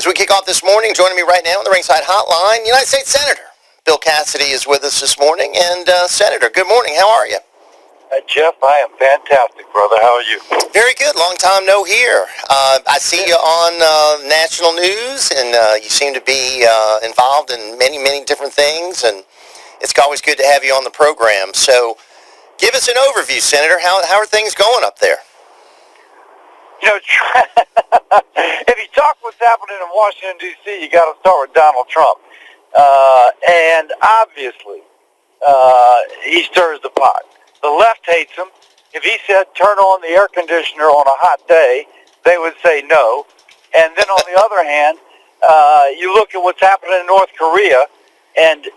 As we kick off this morning, joining me right now on the Ringside Hotline, United States Senator Bill Cassidy is with us this morning. And Senator, good morning. How are you? Jeff, I am fantastic, brother. How are you? Very good. Long time no hear. I see you on national news, and you seem to be involved in many, many different things, and it's always good to have you on the program. So give us an overview, Senator. How are things going up there? You know, if you talk what's happening in Washington, D.C., you got to start with Donald Trump. And obviously, he stirs the pot. The left hates him. If he said turn on the air conditioner on a hot day, they would say no. And then on the other hand, you look at what's happening in North Korea, and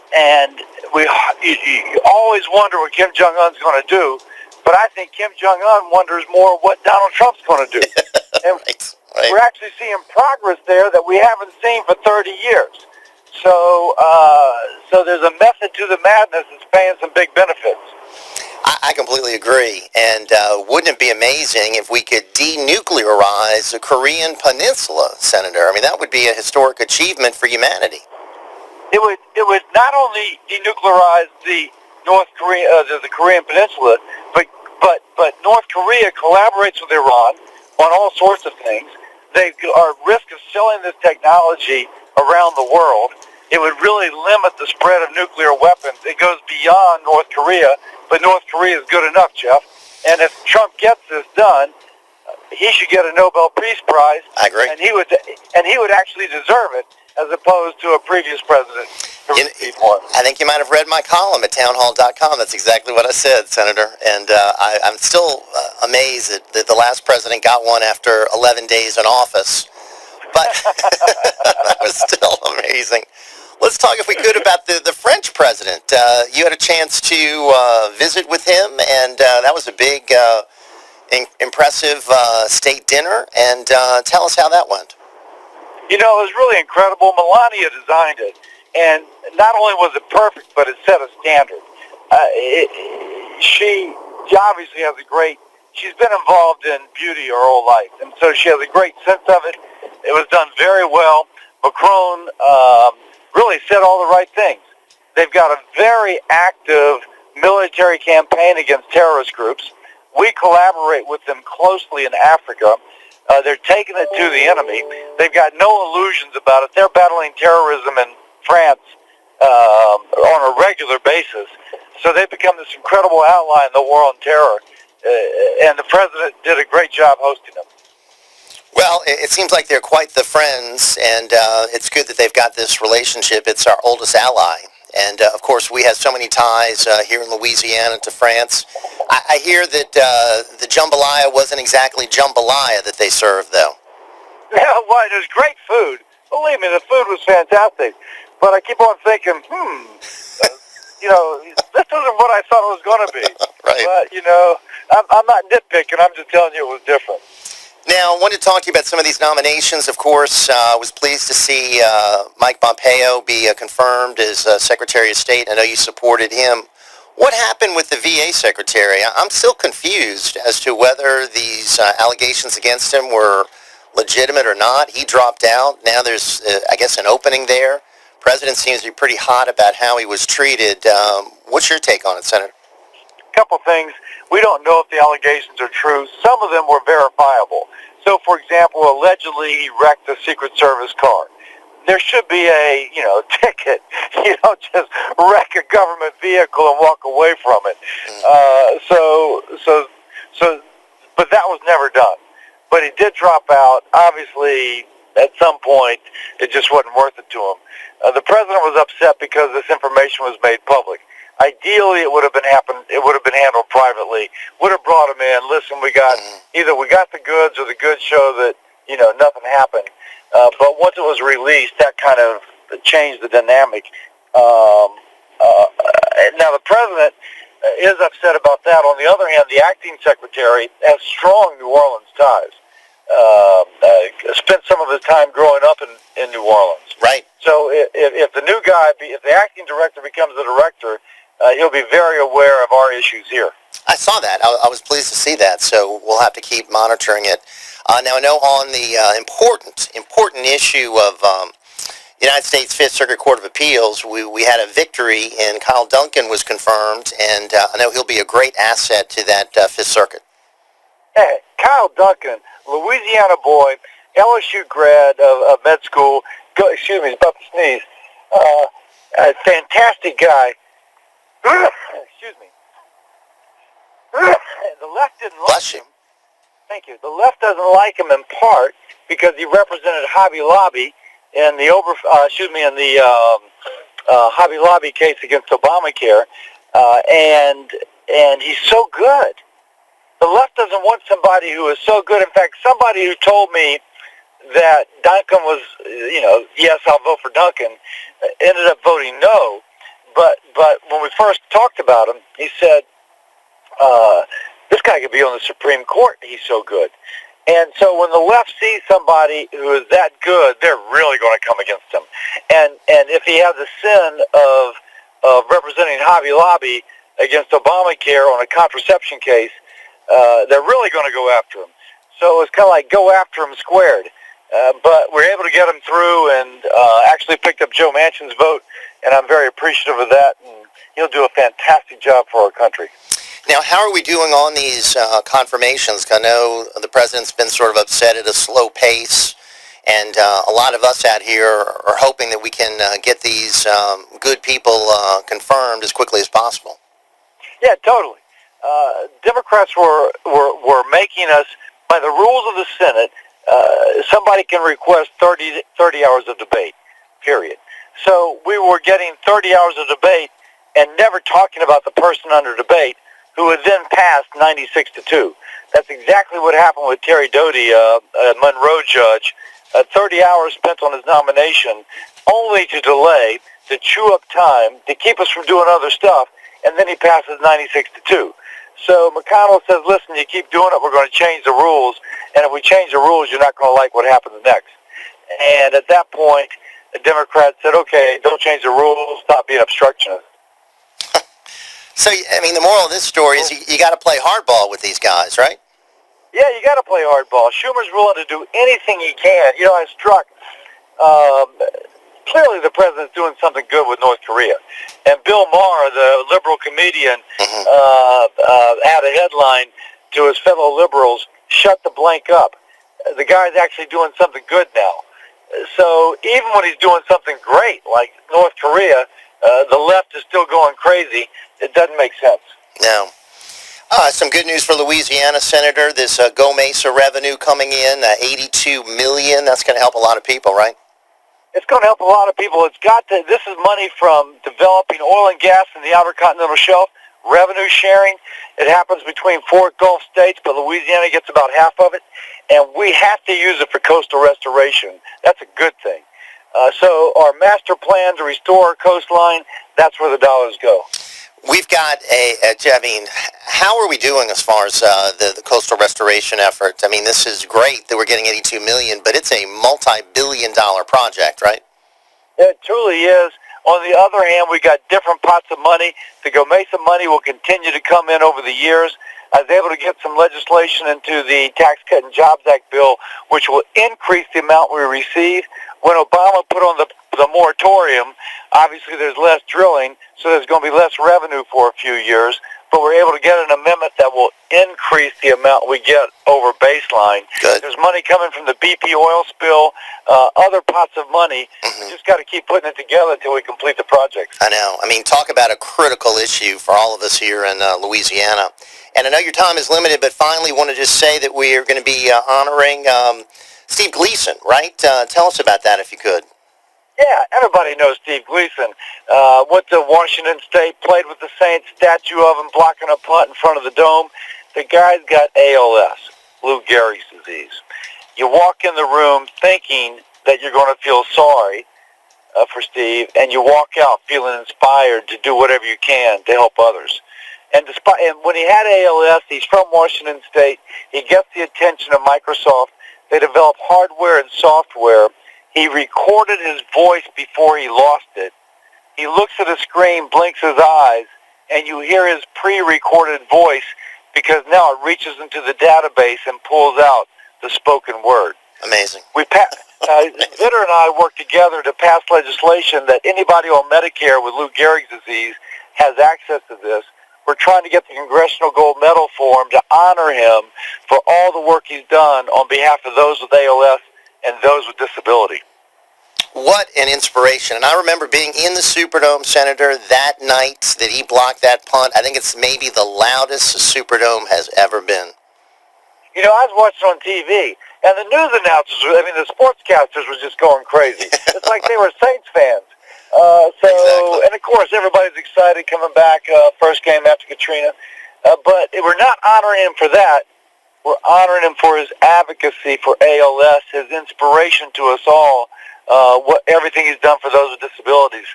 you always wonder what Kim Jong-un's going to do. But I think Kim Jong-un wonders more what Donald Trump's going to do. And right. We're actually seeing progress there that we haven't seen for 30 years. So there's a method to the madness that's paying some big benefits. I completely agree. And wouldn't it be amazing if we could denuclearize the Korean Peninsula, Senator? I mean, that would be a historic achievement for humanity. It would not only denuclearize the the Korean Peninsula, but North Korea collaborates with Iran on all sorts of things. They are at risk of selling this technology around the world. It would really limit the spread of nuclear weapons. It goes beyond North Korea, but North Korea is good enough, Jeff. And if Trump gets this done, he should get a Nobel Peace Prize. I agree. And he would actually deserve it, as opposed to a previous president who received one. I think you might have read my column at townhall.com. That's exactly what I said, Senator. And I'm still amazed that the last president got one after 11 days in office. But that was still amazing. Let's talk, if we could, about the French president. You had a chance to visit with him, and that was a big, impressive state dinner. And tell us how that went. You know, it was really incredible. Melania designed it, and not only was it perfect, but it set a standard. She obviously has she's been involved in beauty her whole life, and so she has a great sense of it. It was done very well. Macron really said all the right things. They've got a very active military campaign against terrorist groups. We collaborate with them closely in Africa. They're taking it to the enemy. They've got no illusions about it. They're battling terrorism in France on a regular basis. So they've become this incredible ally in the war on terror. And the president did a great job hosting them. Well, it seems like they're quite the friends, and it's good that they've got this relationship. It's our oldest ally. And, of course, we have so many ties here in Louisiana to France. I hear that the jambalaya wasn't exactly jambalaya that they served, though. Yeah, well, it was great food. Believe me, the food was fantastic. But I keep on thinking, you know, this isn't what I thought it was going to be. Right. But, you know, I'm not nitpicking. I'm just telling you it was different. Now, I wanted to talk to you about some of these nominations. Of course, I was pleased to see Mike Pompeo be confirmed as Secretary of State. I know you supported him. What happened with the VA Secretary? I'm still confused as to whether these allegations against him were legitimate or not. He dropped out. Now there's, I guess, an opening there. President seems to be pretty hot about how he was treated. What's your take on it, Senator? A couple things. We don't know if the allegations are true. Some of them were verifiable. So, for example, allegedly he wrecked a Secret Service car. There should be a, ticket. You don't just wreck a government vehicle and walk away from it. But that was never done. But he did drop out. Obviously, at some point, it just wasn't worth it to him. The president was upset because this information was made public. Ideally, it would have been handled privately. Would have brought him in. Listen, either we got the goods, or the goods show that nothing happened. But once it was released, that kind of changed the dynamic. Now the president is upset about that. On the other hand, the acting secretary has strong New Orleans ties. Spent some of his time growing up in New Orleans. Right. So if the new guy, if the acting director becomes the director, he'll be very aware of our issues here. I saw that. I was pleased to see that, so we'll have to keep monitoring it. Now, I know on the important issue of United States Fifth Circuit Court of Appeals, we had a victory, and Kyle Duncan was confirmed, and I know he'll be a great asset to that Fifth Circuit. Hey, Kyle Duncan, Louisiana boy, LSU grad of med school. Excuse me, about to sneeze. A fantastic guy. Excuse me. The left didn't like him. Thank you. The left doesn't like him in part because he represented Hobby Lobby in the Hobby Lobby case against Obamacare, and he's so good. The left doesn't want somebody who is so good. In fact, somebody who told me that Duncan was, yes, I'll vote for Duncan, ended up voting no. But when we first talked about him, he said, this guy could be on the Supreme Court. He's so good. And so when the left sees somebody who is that good, they're really going to come against him. And if he has the sin of representing Hobby Lobby against Obamacare on a contraception case, they're really going to go after him. So it's kind of like go after him squared. But we're able to get him through and actually picked up Joe Manchin's vote, and I'm very appreciative of that. And he'll do a fantastic job for our country. Now, how are we doing on these confirmations? I know the president's been sort of upset at a slow pace, and a lot of us out here are hoping that we can get these good people confirmed as quickly as possible. Yeah, totally. Democrats were making us, by the rules of the Senate, somebody can request 30 hours of debate, period. So we were getting 30 hours of debate and never talking about the person under debate, who would then pass 96-2. That's exactly what happened with Terry Doty, a Monroe judge. 30 hours spent on his nomination, only to delay, to chew up time, to keep us from doing other stuff, and then he passes 96-2. So McConnell says, listen, you keep doing it, we're going to change the rules, and if we change the rules, you're not going to like what happens next. And at that point, the Democrats said, okay, don't change the rules, stop being obstructionist. So, I mean, the moral of this story is you got to play hardball with these guys, right? Yeah, you got to play hardball. Schumer's willing to do anything he can. I was struck. Clearly, the president's doing something good with North Korea. And Bill Maher, the liberal comedian, had a headline to his fellow liberals, shut the blank up. The guy's actually doing something good now. So even when he's doing something great, like North Korea, the left is still going crazy. It doesn't make sense. No. Some good news for Louisiana, Senator. This Go Mesa revenue coming in, $82 million. That's going to help a lot of people, right? It's going to help a lot of people. This is money from developing oil and gas in the Outer Continental Shelf, revenue sharing. It happens between 4 Gulf states, but Louisiana gets about half of it, and we have to use it for coastal restoration. That's a good thing. So our master plan to restore our coastline, that's where the dollars go. We've got how are we doing as far as the coastal restoration effort? I mean, this is great that we're getting $82 million, but it's a multi-billion-dollar project, right? It truly is. On the other hand, we got different pots of money. The Go Mesa money will continue to come in over the years. I was able to get some legislation into the Tax Cut and Jobs Act bill, which will increase the amount we receive. When Obama put on the moratorium, obviously there's less drilling, so there's going to be less revenue for a few years, but we're able to get an amendment that will increase the amount we get over baseline. Good. There's money coming from the BP oil spill, other pots of money. We just got to keep putting it together until we complete the project. I know. I mean, talk about a critical issue for all of us here in Louisiana. And I know your time is limited, but finally want to just say that we are going to be honoring Steve Gleason, right? Tell us about that if you could. Yeah, everybody knows Steve Gleason. Went to Washington State, played with the Saints, statue of him blocking a punt in front of the dome. The guy's got ALS, Lou Gehrig's disease. You walk in the room thinking that you're going to feel sorry for Steve, and you walk out feeling inspired to do whatever you can to help others. And when he had ALS, he's from Washington State. He gets the attention of Microsoft. They develop hardware and software. He recorded his voice before he lost it. He looks at a screen, blinks his eyes, and you hear his pre-recorded voice because now it reaches into the database and pulls out the spoken word. Amazing. Vitter and I worked together to pass legislation that anybody on Medicare with Lou Gehrig's disease has access to this. We're trying to get the Congressional Gold Medal for him to honor him for all the work he's done on behalf of those with ALS and those with disability. What an inspiration. And I remember being in the Superdome, Senator, that night that he blocked that punt. I think it's maybe the loudest the Superdome has ever been. You know, I was watching on TV, and the news announcers, the sportscasters were just going crazy. It's like they were Saints fans. Exactly. And of course, everybody's excited coming back, first game after Katrina. But we're not honoring him for that. We're honoring him for his advocacy for ALS, his inspiration to us all, everything he's done for those with disabilities.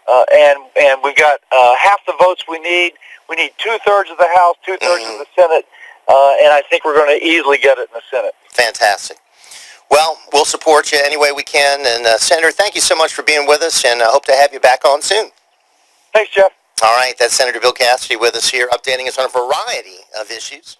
And we've got half the votes we need. We need 2/3 of the House, 2/3 of the Senate, and I think we're going to easily get it in the Senate. Fantastic. Well, we'll support you any way we can. And, Senator, thank you so much for being with us, and I hope to have you back on soon. Thanks, Jeff. All right, that's Senator Bill Cassidy with us here, updating us on a variety of issues.